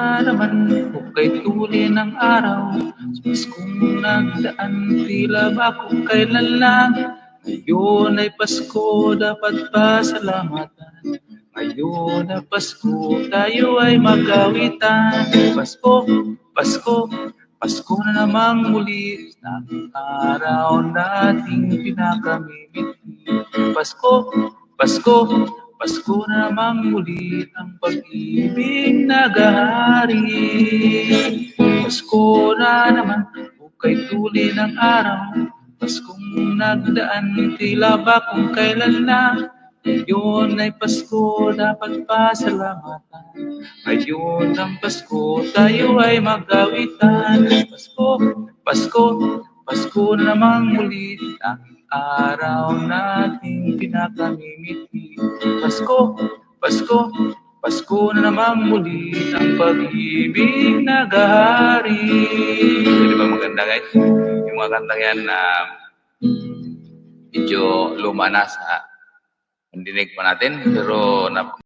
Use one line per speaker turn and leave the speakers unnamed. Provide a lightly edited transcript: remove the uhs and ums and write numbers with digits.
na naman, hukay tuli ng araw. Sa Paskong nagdaan, tila ba kung kailan lang. Ngayon ay Pasko, dapat pasalamatan. Ngayon na Pasko, tayo ay mag-awitan. Pasko, Pasko, Pasko na namang muli, sa araw nating pinakamimiti. Pasko, Pasko, Pasko na namang muli, ang pag-ibig nagahari. Pasko na naman, hukay tuli ng araw. Paskong nagdaan, tila ba kung kailan lang. Ngayon ay Pasko, dapat pasalamatan. Ngayon ang Pasko, tayo ay mag-awitan. Pasko, Pasko, Pasko na namang muli, ang araw nating pinakamimiti. Pasko, Pasko, Pasko na namang muli, ang pag-ibig nagahari. Di ba maganda guys? Yung mga kantang yan na medyo luma na sa pandinig pa natin, pero